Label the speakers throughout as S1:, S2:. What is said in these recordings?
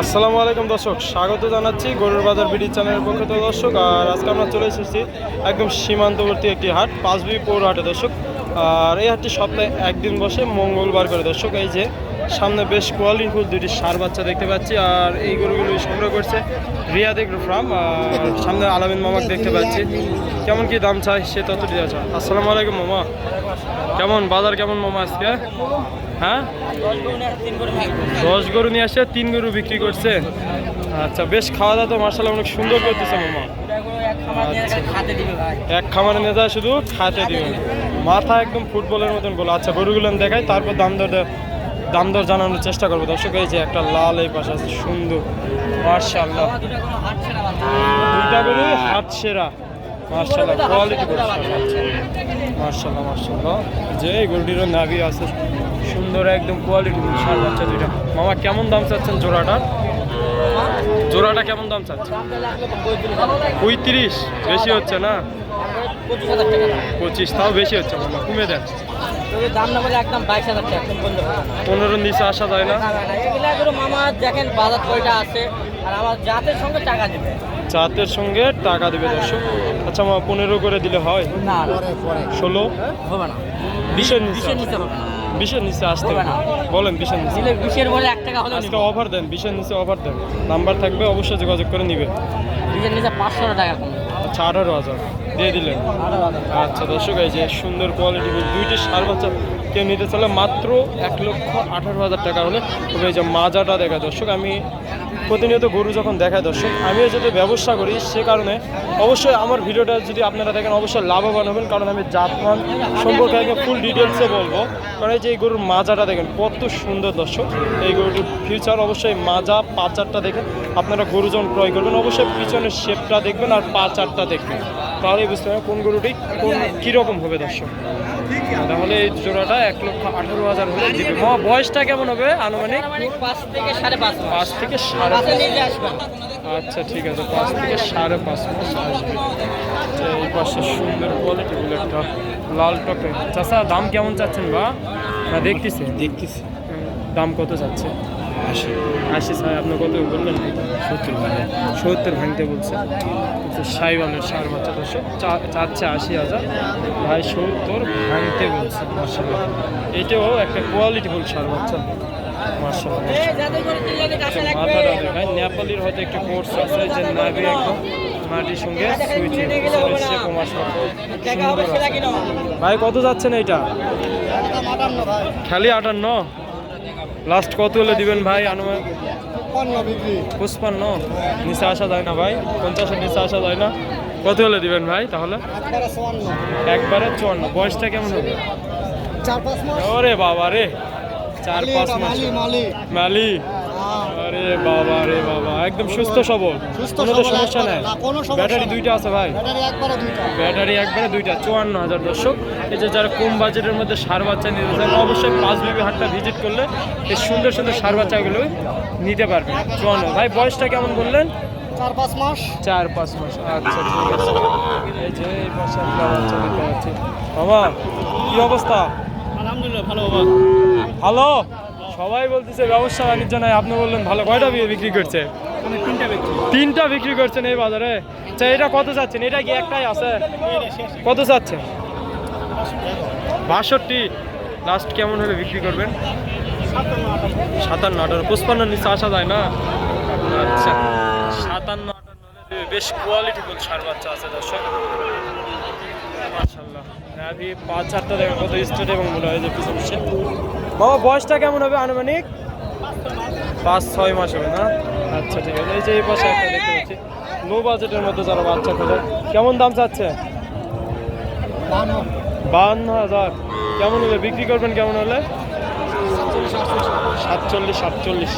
S1: আসসালামু আলাইকুম দর্শক, স্বাগত জানাচ্ছি গরুর বাজার বিডি চ্যানেলের পক্ষ থেকে দর্শক। আর আজকে আমরা চলে এসেছি একদম সীমান্তবর্তী একটি হাট, পাঁচবি পৌর হাটে দর্শক। আর এই হাটটি সপ্তাহে একদিন বসে মঙ্গলবার করে দর্শক। এই যে সামনে বেশ কোয়ালিটিফুল দুটি ষাঁড় বাচ্চা দেখতে পাচ্ছি, আর এই গরুগুলো সংগ্রহ করছে রিয়াদ এগ্রো ফার্ম। আর সামনে আলামিন মামাকে দেখতে পাচ্ছি, কেমন কি দাম চাই সে ততটি আছে। আসসালামু আলাইকুম মামা, কেমন বাজার কেমন মামা আজকে? হ্যাঁ, 10 গরু নিয়ে আসছে, 3 গরু বিক্রি করছে। আচ্ছা, বেশ খাওয়া দাওয়া তো মার্শাল্লাহ অনেক সুন্দর করতেছে মামা। এক খামারে নিয়ে যায় শুধু খাতে দিবে, মাথা একদম ফুটবলের মতন গোল। আচ্ছা, গরুগুলো আমি দেখাই, তারপর দাম দর জানানোর চেষ্টা করবো দর্শক। এই যে একটা লাল এই পাশে আছে, সুন্দর মার্শাল্লাহ, দুইটা গরু হাট সেরা মার্শাল্লাহ, কোয়ালিটি মার্শাল্লাহ মার্শাল্লাহ। যে এই গরুটিরও নাভি আছে সুন্দর, একদম কোয়ালিটি ষাঁড় বাচ্চা দুইটা। মামা কেমন দাম চাচ্ছেন জোড়াটা কেমন দাম চাচ্ছেন? 35? বেশি হচ্ছে না? 25? তাও বেশি হচ্ছে মামা, কমে দেন।
S2: দাম না বলে একদম 22,000 টাকা, একদম বন্ধ।
S1: 15 নিচে আসা যায় না?
S2: এগুলা করে মামা দেখেন বাজার কয়টা আছে, আর আমার জাতের সঙ্গে টাকা দিবে।
S1: জাতের সঙ্গে টাকা দিবে দর্শক। আচ্ছা মামা, 15 করে দিলে হয়
S2: না?
S1: 16
S2: হবে না,
S1: 20-এর নিচে?
S2: 20-এর নিচে হবে না।
S1: 20-এর নিচে আসতে হবে না, বলেন 20-এর নিচে।
S2: 20-এর বলে 1 টাকা হলো
S1: আজকে অফার দেন, 20-এর নিচে অফার দেন, নাম্বার থাকবে অবশ্যই যোগাযোগ করে নিবে।
S2: 20-এর নিচে 500 টাকা কম।
S1: আচ্ছা, 18,000 দিয়ে দিলেন। আচ্ছা দর্শক, এই যে সুন্দর কোয়ালিটি দুইটি ষাঁড় বাচ্চা কেউ নিতে চলে মাত্র 1,18,000 টাকা হলে। তবে এই যে মাজাটা দেখায় দর্শক, আমি প্রতিনিয়ত গরু যখন দেখায় দর্শক, আমিও যদি ব্যবসা করি সে কারণে অবশ্যই আমার ভিডিওটা যদি আপনারা দেখেন অবশ্যই লাভবান হবেন, কারণ আমি জাতমান সম্পর্কে আগে ফুল ডিটেলসে বলবো। কারণ এই যে এই গরুর মাজাটা দেখেন কত সুন্দর দর্শক, এই গরুটির ফিউচার অবশ্যই মাজা পাচারটা দেখেন। আপনারা গরু যখন ক্রয় করবেন অবশ্যই পিছনের শেপটা দেখবেন আর পাচারটা দেখবেন, তাহলেই বুঝতে পারবেন কোন গরুটি কোন কীরকম হবে দর্শক। তাহলে এই জোড়াটা 1,18,000 হলে দিবে। বয়সটা কেমন হবে আনুমানিক?
S2: 5 থেকে 5.5 মাস।
S1: 5 থেকে 5.5।
S2: নিয়ে আসবেন।
S1: আচ্ছা ঠিক আছে, 5 থেকে 5.5 মাস আসবে। এই পাশে সুন্দর কোয়ালিটি গুলো একটা লাল টপে। চাচা দাম কেমন চাচ্ছেন বা না দেখতেছি? দাম কত চাচ্ছে? 80 স্যার, আপনি কত বললেন? 70 ভাঙতে বলছে। সাইবালের ষাঁড় বাচ্চা দর্শক চাচ্ছে 80,000, ভাই 70 ভাঙতে বলছে। মার্শাল্লাহ, এটাও একটা কোয়ালিটিফুল ষাঁড় বাচ্চা মার্শাল্লাহ। মাথাটা দেখায়, নেপালির হয়তো একটু কোর্স আছে, যে নাভি একদম মাটির সঙ্গে সুইচে ভাই কত যাচ্ছেন এইটা? খালি 58? লাস্ট কত হলে দিবেন ভাই আনুমানিক? 55? নিচে আসা যায় না ভাই? 50-এর নিচে আসা যায় না? কত হলে দিবেন ভাই তাহলে? একবারে 54। বয়সটা কেমন হবে?
S2: 4-5 মাস।
S1: ওরে বাবা রে, 4-5 মাস মালি। আরে বাবা রে বাবা, একদম সুস্থ সবল, কোনো তো সমস্যা নাই। ব্যাটারি দুইটা আছে ভাই? ব্যাটারি একবারে দুইটা। 54,000 দর্শক। এই যে যারা কম বাজেটের মধ্যে ষাঁড় বাচ্চা নিতে চান অবশ্যই পাঁচবিবি হাটটা ভিজিট করলে এই সুন্দর সুন্দর ষাঁড় বাচ্চাগুলো নিতে পারবেন। 54। ভাই বয়সটা কেমন বললেন?
S2: 4-5 মাস।
S1: 4-5 মাস। আচ্ছা ঠিক আছে। এই যে এই পাশে একটা বাচ্চা দেখতে পাচ্ছি। বাবা কি অবস্থা?
S2: আলহামদুলিল্লাহ ভালো বাবা।
S1: ভালো? সবাই বলতেছে ব্যবসা বাণিজ্য নাই, আপনি বললেন ভালো। কয়টা বিক্রি করছে? 3টা বিক্রি করছেন এই বাজারে? আচ্ছা, এটা কত চাচ্ছেন? এটা কি একটাই আছে? কত চাচ্ছেন? 62? লাস্ট কেমন হলে বিক্রি করবেন? 57-58? 55-এর নিচে আসা যায় না? আচ্ছা, 57-58 হলে বেশ কোয়ালিটিফুল ষাঁড় বাচ্চা আছে দর্শক মাশাআল্লাহ। নাভি পাঁচ-চারটা দেখো কত স্টেট এবং মনে হয় যে পিছনে। বাবা বয়সটা কেমন হবে আনুমানিক? 5-6 মাস হবে না? আচ্ছা ঠিক আছে। এই যে এই পাশে একটা দেখতে পাচ্ছি লো বাজেটের মধ্যে যারা বাচ্চা খোঁজে, কেমন দাম চাচ্ছে? 52,000। কেমন হলে বিক্রি করবেন? কেমন হলে? 47-48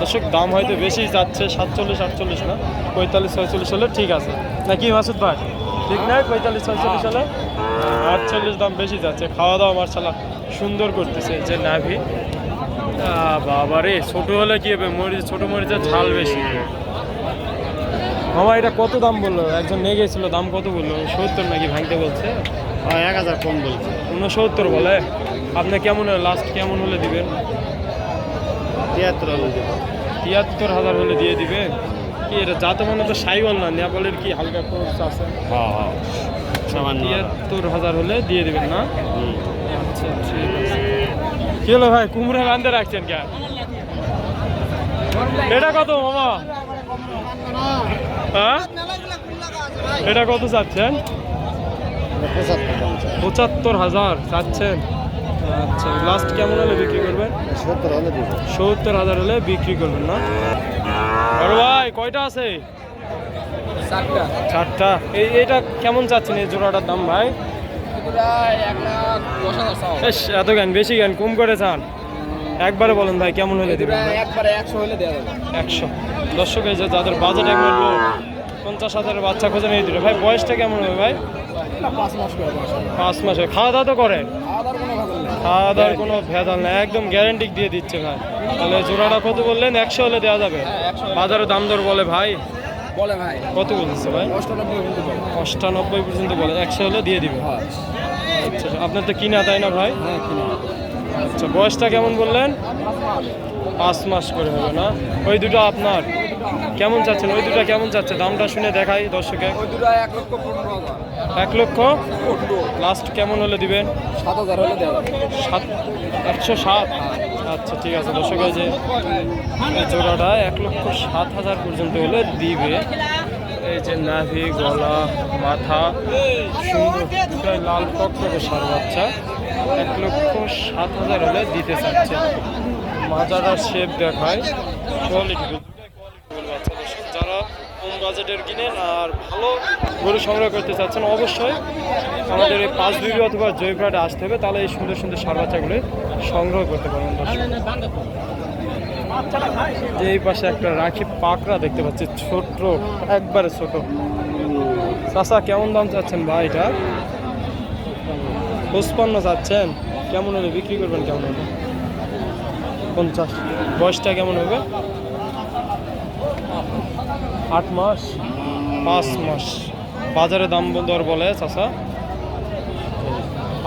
S1: দর্শক। দাম হয়তো বেশি যাচ্ছে, 47-48 না, 45-46 হলে ঠিক আছে নাকি মাসুদ ভাই? ঠিক নয়? 45-46 হলে 48 দাম বেশি যাচ্ছে। খাওয়া দাওয়া মার্শাল্লাহ সুন্দর করতেছে। যে নাভি বাবা রে, ছোটো হলে কি হবে? মরিচ, ছোটো মরিচের ঝাল বেশি। মামা এটা কত দাম বললো? একজন নিয়ে গেছিলো, দাম কত বললো? 70 নাকি ভাঙতে বলছে?
S2: 1000 কম বলছে।
S1: 69 বলে। আপনি কেমন হলে লাস্ট কেমন হলে দিবেন?
S2: 73 হলে
S1: ৭৩,০০০ হলে দিয়ে দিবে। কি এটা যাতে মানে তো সাইওয়াল না, নেপালের কি হালকা কোর্স আছে?
S3: হ্যাঁ সামান্য
S1: ৭৩,০০০ হলে দিয়ে দিবেন না? আচ্ছা ঠিক আছে। কি হলো ভাই, কুমড়া বান্ধে রাখছেন কে? এটা কত মামা? হ্যাঁ এটা কত চাচ্ছেন? ৭৫,০০০ চাচ্ছেন? আচ্ছা লাস্ট কেমন হলে বিক্রি করবেন? ৭০,০০০ হলে বিক্রি করবেন না? বড় ভাই কয়টা আছে? 4টা। এইটা কেমন চাচ্ছেন এই জোড়াটার দাম ভাই? বেশ এত জ্ঞান বেশি জ্ঞান কম করে চান? একবারে বলেন ভাই কেমন হলে দিবেন?
S2: একবারে 100 হলে দেওয়া যাবে।
S1: 100। দর্শক এই যে যাদের বাজেট একবার লো, 50,000-এর বাচ্চা খোঁজেন এই দুটো ভাই, বয়সটা কেমন হবে ভাই?
S2: 5 মাস করে
S1: 5 মাসে। খাওয়া দাওয়া তো করে?
S2: আদার কোনো ভালো না।
S1: খাওয়া দাওয়ার কোনো ভেজাল না, একদম গ্যারান্টি দিয়ে দিচ্ছে ভাই। তাহলে জোড়াটা কত বললেন? 100 হলে দেওয়া যাবে? বাজারে দাম দর বলে ভাই?
S2: বলে ভাই
S1: কত বলছে ভাই? 98 পর্যন্ত বলে। 100 হলে দিয়ে দিবে? আচ্ছা আপনার তো কিনা তাই না ভাই?
S2: হ্যাঁ কিনা।
S1: আচ্ছা বয়সটা কেমন বললেন? 5 মাস করে হবে না? ওই দুটো আপনার কেমন চাচ্ছেন? ওই দুটো কেমন চাচ্ছে? দামটা শুনে দেখাই দর্শকে।
S2: ওই দুটো 1,15,000।
S1: 1 লক্ষ লাস্ট কেমন হলে দিবেন?
S2: 7,000 হলে দেওয়া যাবে।
S1: 107। আচ্ছা ঠিক আছে দর্শক এই যে এই জোড়াটা 1,07,000 পর্যন্ত হলে দিবে। এই যে নাভি, গলা, মাথা সুন্দর দুটাই লাল টকটকে সার বাচ্চা, 1,07,000 হলে দিতে চাচ্ছে। মাজাটার শেপ দেখায়, কোয়ালিটি বাচ্চা। দর্শক যারা কম বাজেটের কিনেন আর ভালো গরু সংগ্রহ করতে চাচ্ছেন অবশ্যই আমাদের এই 5 বিবি অথবা জয়পুরহাটে আসতে হবে, তাহলে এই সুন্দর সুন্দর সার বাচ্চাগুলো সংগ্রহ করতে পারবেন দর্শক। যে এই পাশে একটা রাখি পাকড়া দেখতে পাচ্ছি, ছোট একবারে ছোট। চাচা কেমন দাম চাচ্ছেন ভাই এটা? 55 চাচ্ছেন? কেমন হলে বিক্রি করবেন? কেমন হবে? 50। বয়সটা কেমন হবে? 8 মাস 5 মাস। বাজারে দাম দর বলে চাচা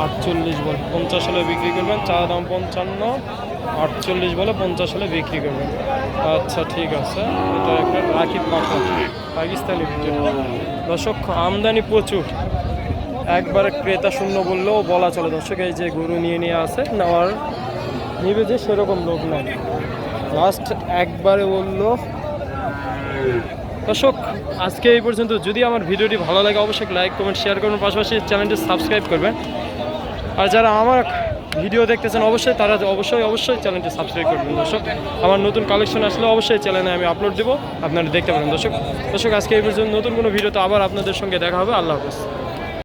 S1: 48 বলে, 50 হলে বিক্রি করবেন। চা দাম 55, 48 বলে 50 হলে বিক্রি করবেন। আচ্ছা ঠিক আছে। এটা একটা রাখি পাখা পাকিস্তানি ভিডিও। দর্শক আমদানি প্রচুর, একবারে ক্রেতা শূন্য বললেও বলা চলে দর্শক। এই যে গরু নিয়ে আসে, নেওয়ার নিবে যে সেরকম লোক নাই, লাস্ট একবারে বললো। দর্শক আজকে এই পর্যন্ত। যদি আমার ভিডিওটি ভালো লাগে অবশ্যই লাইক কমেন্ট শেয়ার করবেন, পাশাপাশি চ্যানেলটি সাবস্ক্রাইব করবেন। আর যারা আমার ভিডিও দেখতেছেন অবশ্যই তারা অবশ্যই চ্যানেলটি সাবস্ক্রাইব করবেন দর্শক। আমার নতুন কালেকশন আসলে অবশ্যই চ্যানেলে আমি আপলোড দেবো, আপনারা দেখতে পারেন দর্শক। আজকে এই পর্যন্ত। নতুন কোনো ভিডিওতে আবার আপনাদের সঙ্গে দেখা হবে। আল্লাহ হাফেজ।